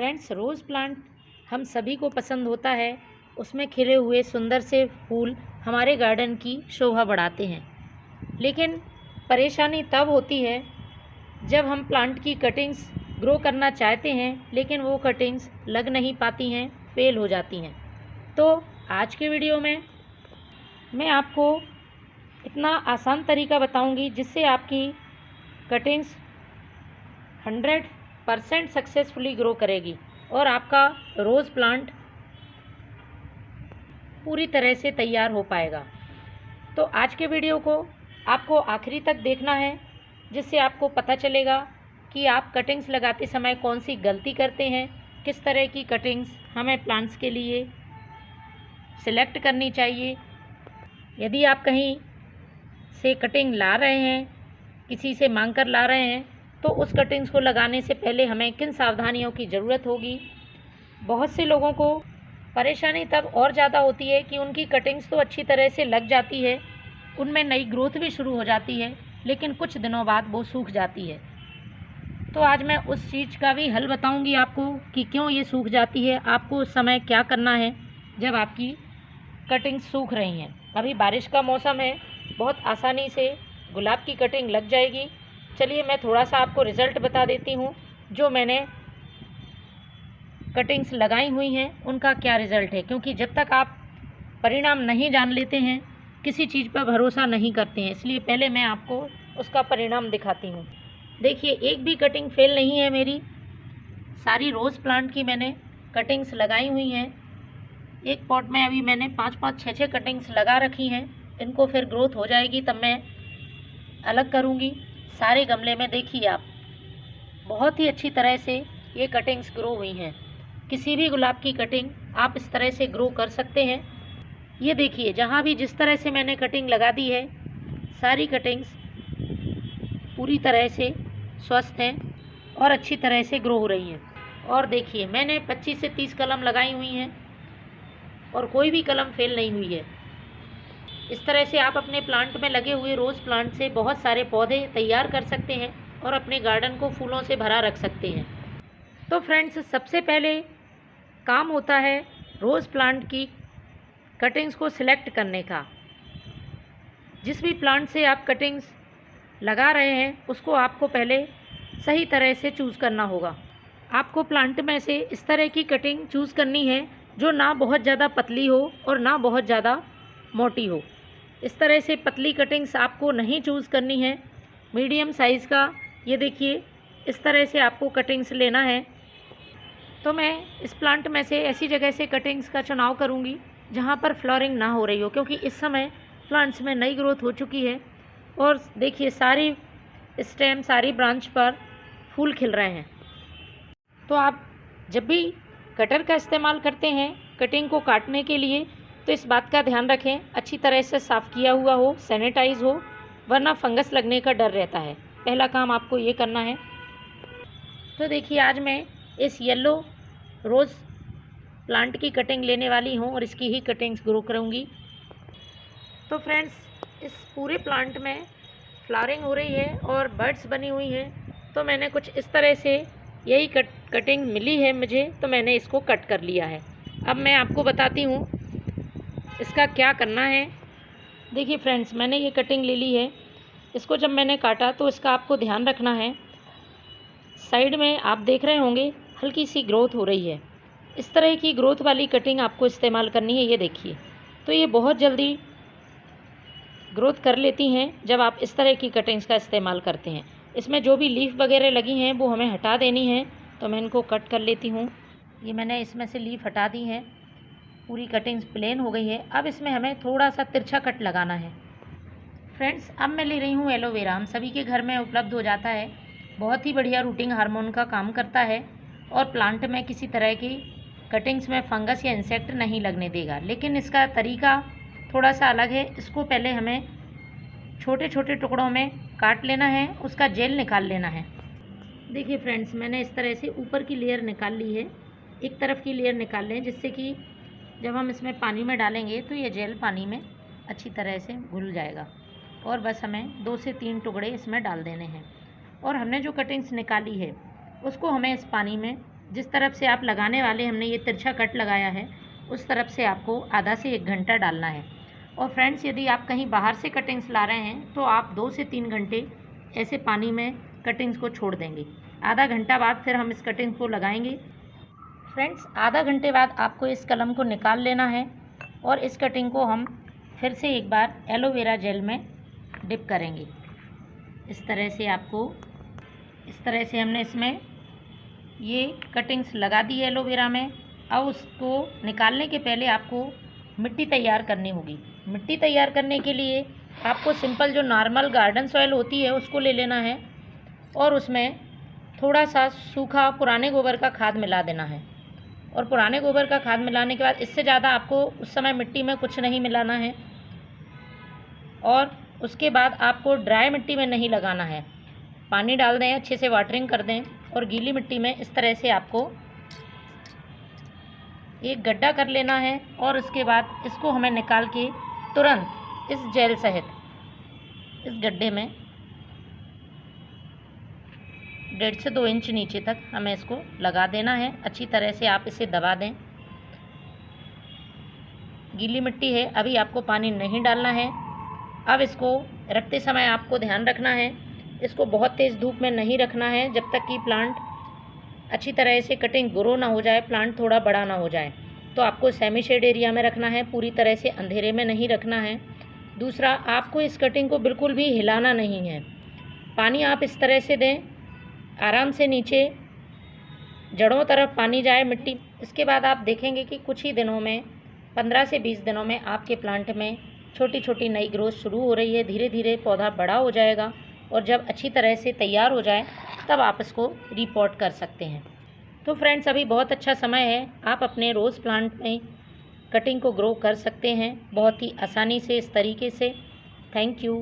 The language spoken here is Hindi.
फ्रेंड्स, रोज़ प्लांट हम सभी को पसंद होता है। उसमें खिले हुए सुंदर से फूल हमारे गार्डन की शोभा बढ़ाते हैं। लेकिन परेशानी तब होती है जब हम प्लांट की कटिंग्स ग्रो करना चाहते हैं, लेकिन वो कटिंग्स लग नहीं पाती हैं, फेल हो जाती हैं। तो आज के वीडियो में मैं आपको इतना आसान तरीका बताऊंगी जिससे आपकी कटिंग्स 100% सक्सेसफुली ग्रो करेगी और आपका रोज़ प्लांट पूरी तरह से तैयार हो पाएगा। तो आज के वीडियो को आपको आखिरी तक देखना है, जिससे आपको पता चलेगा कि आप कटिंग्स लगाते समय कौन सी गलती करते हैं, किस तरह की कटिंग्स हमें प्लांट्स के लिए सिलेक्ट करनी चाहिए। यदि आप कहीं से कटिंग ला रहे हैं, किसी से मांग कर ला रहे हैं, तो उस कटिंग्स को लगाने से पहले हमें किन सावधानियों की ज़रूरत होगी। बहुत से लोगों को परेशानी तब और ज़्यादा होती है कि उनकी कटिंग्स तो अच्छी तरह से लग जाती है, उनमें नई ग्रोथ भी शुरू हो जाती है, लेकिन कुछ दिनों बाद वो सूख जाती है। तो आज मैं उस चीज़ का भी हल बताऊंगी आपको कि क्यों ये सूख जाती है, आपको उस समय क्या करना है जब आपकी कटिंग्स सूख रही हैं। अभी बारिश का मौसम है, बहुत आसानी से गुलाब की कटिंग लग जाएगी। चलिए मैं थोड़ा सा आपको रिज़ल्ट बता देती हूँ, जो मैंने कटिंग्स लगाई हुई हैं उनका क्या रिज़ल्ट है। क्योंकि जब तक आप परिणाम नहीं जान लेते हैं, किसी चीज़ पर भरोसा नहीं करते हैं, इसलिए पहले मैं आपको उसका परिणाम दिखाती हूँ। देखिए, एक भी कटिंग फेल नहीं है मेरी। सारी रोज़ प्लांट की मैंने कटिंग्स लगाई हुई हैं। एक पॉट में अभी मैंने 5-5, 6-6 कटिंग्स लगा रखी हैं। इनको फिर ग्रोथ हो जाएगी तब मैं अलग करूँगी। सारे गमले में देखिए आप, बहुत ही अच्छी तरह से ये कटिंग्स ग्रो हुई हैं। किसी भी गुलाब की कटिंग आप इस तरह से ग्रो कर सकते हैं। ये देखिए, जहाँ भी जिस तरह से मैंने कटिंग लगा दी है, सारी कटिंग्स पूरी तरह से स्वस्थ हैं और अच्छी तरह से ग्रो हो रही हैं। और देखिए, मैंने 25 से 30 कलम लगाई हुई हैं और कोई भी कलम फेल नहीं हुई है। इस तरह से आप अपने प्लांट में लगे हुए रोज़ प्लांट से बहुत सारे पौधे तैयार कर सकते हैं और अपने गार्डन को फूलों से भरा रख सकते हैं। तो फ्रेंड्स, सबसे पहले काम होता है रोज़ प्लांट की कटिंग्स को सिलेक्ट करने का। जिस भी प्लांट से आप कटिंग्स लगा रहे हैं, उसको आपको पहले सही तरह से चूज़ करना होगा। आपको प्लांट में से इस तरह की कटिंग चूज़ करनी है जो ना बहुत ज़्यादा पतली हो और ना बहुत ज़्यादा मोटी हो। इस तरह से पतली कटिंग्स आपको नहीं चूज़ करनी है। मीडियम साइज़ का, ये देखिए, इस तरह से आपको कटिंग्स लेना है। तो मैं इस प्लांट में से ऐसी जगह से कटिंग्स का चुनाव करूँगी जहाँ पर फ्लावरिंग ना हो रही हो, क्योंकि इस समय प्लांट्स में नई ग्रोथ हो चुकी है। और देखिए, सारी स्टेम, सारी ब्रांच पर फूल खिल रहे हैं। तो आप जब भी कटर का इस्तेमाल करते हैं कटिंग को काटने के लिए, तो इस बात का ध्यान रखें अच्छी तरह से साफ़ किया हुआ हो, सैनिटाइज हो, वरना फंगस लगने का डर रहता है। पहला काम आपको ये करना है। तो देखिए, आज मैं इस येलो रोज़ प्लांट की कटिंग लेने वाली हूँ और इसकी ही कटिंग्स ग्रो करूँगी। तो फ्रेंड्स, इस पूरे प्लांट में फ्लावरिंग हो रही है और बर्ड्स बनी हुई हैं। तो मैंने कुछ इस तरह से यही कटिंग मिली है मुझे, तो मैंने इसको कट कर लिया है। अब मैं आपको बताती हूँ इसका क्या करना है। देखिए फ्रेंड्स, मैंने ये कटिंग ले ली है। इसको जब मैंने काटा तो इसका आपको ध्यान रखना है, साइड में आप देख रहे होंगे हल्की सी ग्रोथ हो रही है। इस तरह की ग्रोथ वाली कटिंग आपको इस्तेमाल करनी है। ये देखिए, तो ये बहुत जल्दी ग्रोथ कर लेती हैं जब आप इस तरह की कटिंग्स का इस्तेमाल करते हैं। इसमें जो भी लीफ वगैरह लगी हैं वो हमें हटा देनी है, तो मैं इनको कट कर लेती हूँ। ये मैंने इसमें से लीफ हटा दी हैं, पूरी कटिंग्स प्लेन हो गई है। अब इसमें हमें थोड़ा सा तिरछा कट लगाना है। फ्रेंड्स, अब मैं ले रही हूँ एलोवेरा। हम सभी के घर में उपलब्ध हो जाता है, बहुत ही बढ़िया रूटिंग हार्मोन का काम करता है और प्लांट में किसी तरह की कटिंग्स में फंगस या इंसेक्ट नहीं लगने देगा। लेकिन इसका तरीका थोड़ा सा अलग है। इसको पहले हमें छोटे छोटे टुकड़ों में काट लेना है, उसका जेल निकाल लेना है। देखिए फ्रेंड्स, मैंने इस तरह से ऊपर की लेयर निकाल ली है। एक तरफ की लेयर निकाल लें, जिससे कि जब हम इसमें पानी में डालेंगे तो ये जेल पानी में अच्छी तरह से घुल जाएगा। और बस हमें 2 से 3 टुकड़े इसमें डाल देने हैं। और हमने जो कटिंग्स निकाली है उसको हमें इस पानी में जिस तरफ से आप लगाने वाले हमने ये तिरछा कट लगाया है उस तरफ से आपको आधा से 1 घंटा डालना है। और फ्रेंड्स, यदि आप कहीं बाहर से कटिंग्स ला रहे हैं तो आप 2 से 3 घंटे ऐसे पानी में कटिंग्स को छोड़ देंगे। आधा घंटा बाद फिर हम इस कटिंग को लगाएंगे। फ्रेंड्स, आधा घंटे बाद आपको इस कलम को निकाल लेना है और इस कटिंग को हम फिर से एक बार एलोवेरा जेल में डिप करेंगे। इस तरह से हमने इसमें ये कटिंग्स लगा दी है एलोवेरा में। अब उसको निकालने के पहले आपको मिट्टी तैयार करनी होगी। मिट्टी तैयार करने के लिए आपको सिंपल जो नॉर्मल गार्डन सॉइल होती है उसको ले लेना है और उसमें थोड़ा सा सूखा पुराने गोबर का खाद मिला देना है। और पुराने गोबर का खाद मिलाने के बाद इससे ज़्यादा आपको उस समय मिट्टी में कुछ नहीं मिलाना है। और उसके बाद आपको ड्राई मिट्टी में नहीं लगाना है। पानी डाल दें, अच्छे से वाटरिंग कर दें और गीली मिट्टी में इस तरह से आपको एक गड्ढा कर लेना है। और उसके बाद इसको हमें निकाल के तुरंत इस जेल सहित इस गड्ढे में 1.5 से 2 इंच नीचे तक हमें इसको लगा देना है। अच्छी तरह से आप इसे दबा दें। गीली मिट्टी है, अभी आपको पानी नहीं डालना है। अब इसको रखते समय आपको ध्यान रखना है, इसको बहुत तेज़ धूप में नहीं रखना है जब तक कि प्लांट अच्छी तरह से कटिंग ग्रो ना हो जाए, प्लांट थोड़ा बड़ा ना हो जाए। तो आपको सेमी शेड एरिया में रखना है, पूरी तरह से अंधेरे में नहीं रखना है। दूसरा, आपको इस कटिंग को बिल्कुल भी हिलाना नहीं है। पानी आप इस तरह से दें, आराम से नीचे जड़ों तरफ पानी जाए मिट्टी। इसके बाद आप देखेंगे कि कुछ ही दिनों में 15 से 20 दिनों में आपके प्लांट में छोटी छोटी नई ग्रोथ शुरू हो रही है। धीरे धीरे पौधा बड़ा हो जाएगा और जब अच्छी तरह से तैयार हो जाए तब आप इसको रिपोर्ट कर सकते हैं। तो फ्रेंड्स, अभी बहुत अच्छा समय है, आप अपने रोज़ प्लांट में कटिंग को ग्रो कर सकते हैं बहुत ही आसानी से इस तरीके से। Thank you.